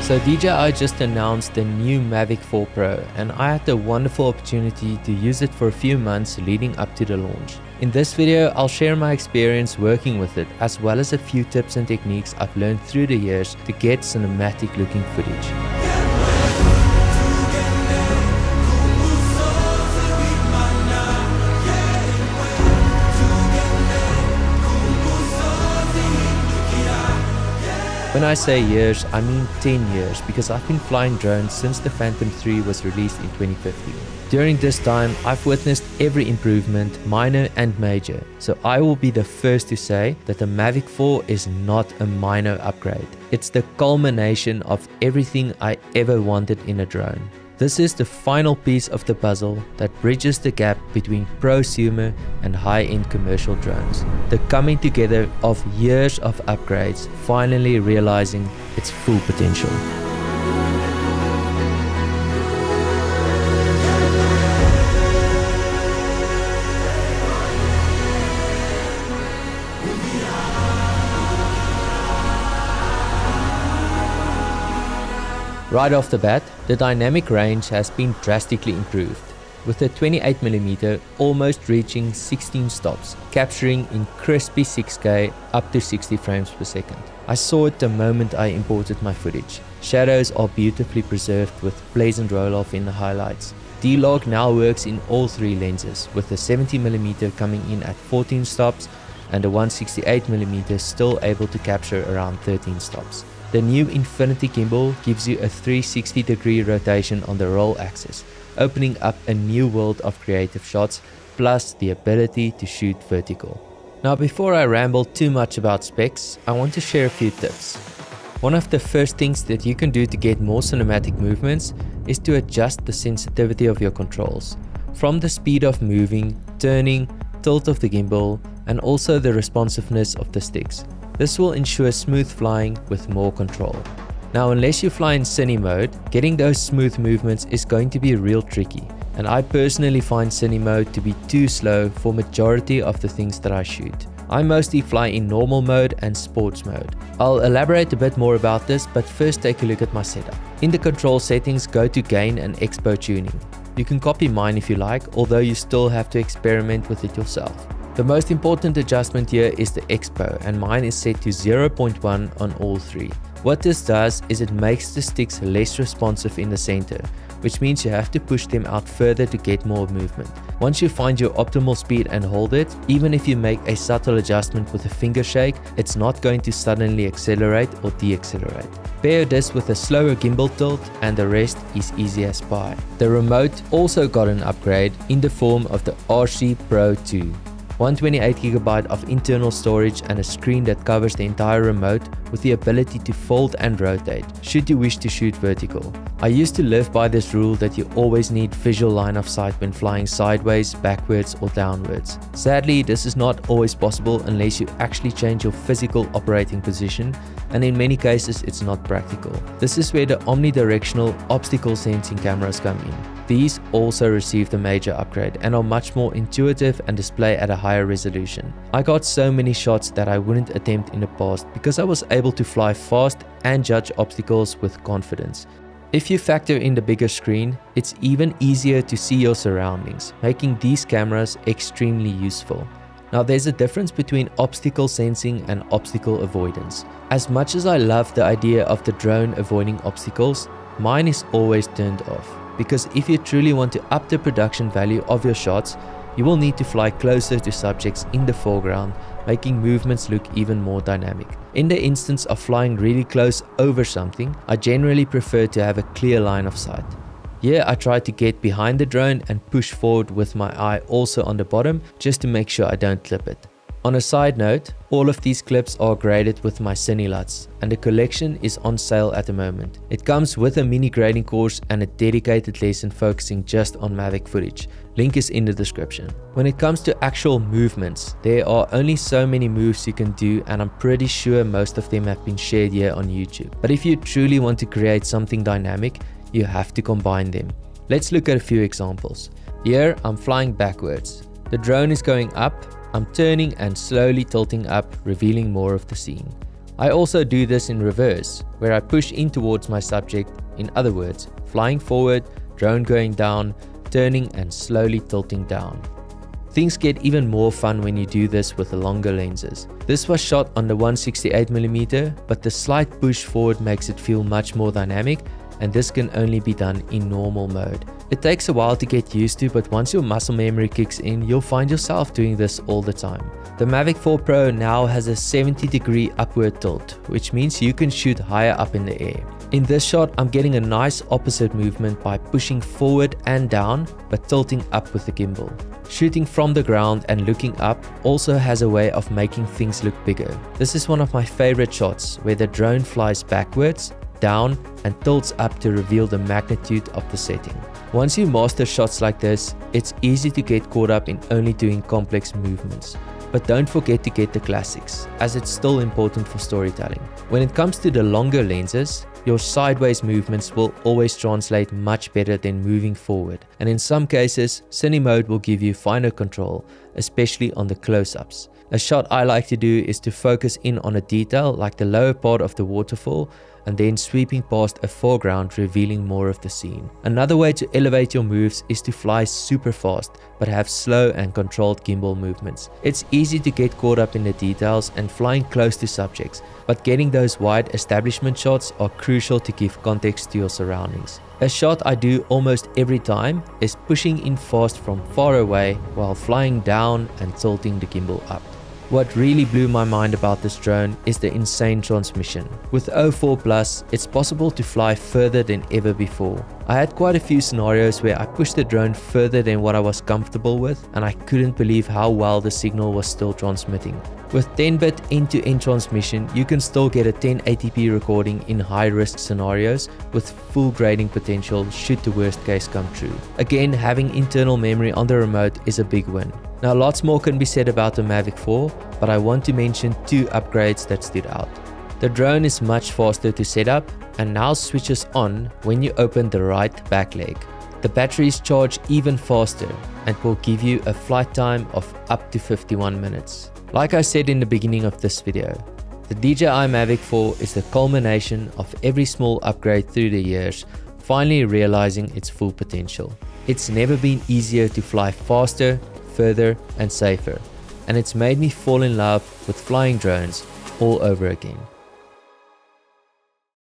So DJI just announced the new Mavic 4 Pro, and I had the wonderful opportunity to use it for a few months leading up to the launch. In this video, I'll share my experience working with it, as well as a few tips and techniques I've learned through the years to get cinematic looking footage. When I say years, I mean 10 years, because I've been flying drones since the Phantom 3 was released in 2015. During this time, I've witnessed every improvement, minor and major, so I will be the first to say that the Mavic 4 is not a minor upgrade. It's the culmination of everything I ever wanted in a drone. This is the final piece of the puzzle that bridges the gap between prosumer and high-end commercial drones. The coming together of years of upgrades, finally realizing its full potential. Right off the bat, the dynamic range has been drastically improved, with the 28mm almost reaching 16 stops, capturing in crispy 6K up to 60 frames per second. I saw it the moment I imported my footage. Shadows are beautifully preserved with pleasant roll-off in the highlights. D-Log now works in all three lenses, with the 70mm coming in at 14 stops and the 168mm still able to capture around 13 stops. The new Infinity gimbal gives you a 360-degree rotation on the roll axis, opening up a new world of creative shots, plus the ability to shoot vertical. Now, before I ramble too much about specs, I want to share a few tips. One of the first things that you can do to get more cinematic movements is to adjust the sensitivity of your controls. From the speed of moving, turning, tilt of the gimbal, and also the responsiveness of the sticks. This will ensure smooth flying with more control. Now, unless you fly in cine mode, getting those smooth movements is going to be real tricky, and I personally find cine mode to be too slow for majority of the things that I shoot. I mostly fly in normal mode and sports mode. I'll elaborate a bit more about this, but first take a look at my setup. In the control settings, go to gain and expo tuning. You can copy mine if you like, although you still have to experiment with it yourself. The most important adjustment here is the expo, and mine is set to 0.1 on all three. What this does is it makes the sticks less responsive in the center, which means you have to push them out further to get more movement. Once you find your optimal speed and hold it, even if you make a subtle adjustment with a finger shake, it's not going to suddenly accelerate or deaccelerate. Pair this with a slower gimbal tilt and the rest is easy as pie. The remote also got an upgrade in the form of the RC Pro 2. 128GB of internal storage and a screen that covers the entire remote with the ability to fold and rotate, should you wish to shoot vertical. I used to live by this rule that you always need visual line of sight when flying sideways, backwards or downwards. Sadly, this is not always possible unless you actually change your physical operating position, and in many cases it's not practical. This is where the omnidirectional obstacle sensing cameras come in. These also received a major upgrade and are much more intuitive and display at a higher resolution. I got so many shots that I wouldn't attempt in the past because I was able to fly fast and judge obstacles with confidence. If you factor in the bigger screen, it's even easier to see your surroundings, making these cameras extremely useful. Now, there's a difference between obstacle sensing and obstacle avoidance. As much as I love the idea of the drone avoiding obstacles, mine is always turned off. Because if you truly want to up the production value of your shots, you will need to fly closer to subjects in the foreground, making movements look even more dynamic. In the instance of flying really close over something, I generally prefer to have a clear line of sight. Here I try to get behind the drone and push forward with my eye also on the bottom, just to make sure I don't clip it. On a side note, all of these clips are graded with my Cine LUTs, and the collection is on sale at the moment. It comes with a mini grading course and a dedicated lesson focusing just on Mavic footage. Link is in the description. When it comes to actual movements, there are only so many moves you can do, and I'm pretty sure most of them have been shared here on YouTube. But if you truly want to create something dynamic, you have to combine them. Let's look at a few examples. Here I'm flying backwards. The drone is going up. I'm turning and slowly tilting up, revealing more of the scene. I also do this in reverse, where I push in towards my subject, in other words, flying forward, drone going down, turning and slowly tilting down. Things get even more fun when you do this with the longer lenses. This was shot on the 168mm, but the slight push forward makes it feel much more dynamic, and this can only be done in normal mode. It takes a while to get used to, but once your muscle memory kicks in, you'll find yourself doing this all the time. The Mavic 4 Pro now has a 70-degree upward tilt, which means you can shoot higher up in the air. In this shot, I'm getting a nice opposite movement by pushing forward and down, but tilting up with the gimbal. Shooting from the ground and looking up also has a way of making things look bigger. This is one of my favorite shots, where the drone flies backwards, down and tilts up to reveal the magnitude of the setting. Once you master shots like this, it's easy to get caught up in only doing complex movements. But don't forget to get the classics, as it's still important for storytelling. When it comes to the longer lenses, your sideways movements will always translate much better than moving forward, and in some cases, cine mode will give you finer control, especially on the close-ups. A shot I like to do is to focus in on a detail like the lower part of the waterfall and then sweeping past a foreground, revealing more of the scene. Another way to elevate your moves is to fly super fast but have slow and controlled gimbal movements. It's easy to get caught up in the details and flying close to subjects, but getting those wide establishment shots are crucial to give context to your surroundings. A shot I do almost every time is pushing in fast from far away while flying down and tilting the gimbal up. What really blew my mind about this drone is the insane transmission. With 04 Plus, it's possible to fly further than ever before. I had quite a few scenarios where I pushed the drone further than what I was comfortable with, and I couldn't believe how well the signal was still transmitting. With 10-bit end-to-end transmission, you can still get a 1080p recording in high-risk scenarios with full grading potential should the worst case come true. Again, having internal memory on the remote is a big win. Now, lots more can be said about the Mavic 4, but I want to mention two upgrades that stood out. The drone is much faster to set up and now switches on when you open the right back leg. The batteries charge even faster and will give you a flight time of up to 51 minutes. Like I said in the beginning of this video, the DJI Mavic 4 is the culmination of every small upgrade through the years, finally realizing its full potential. It's never been easier to fly faster, further and safer, and it's made me fall in love with flying drones all over again.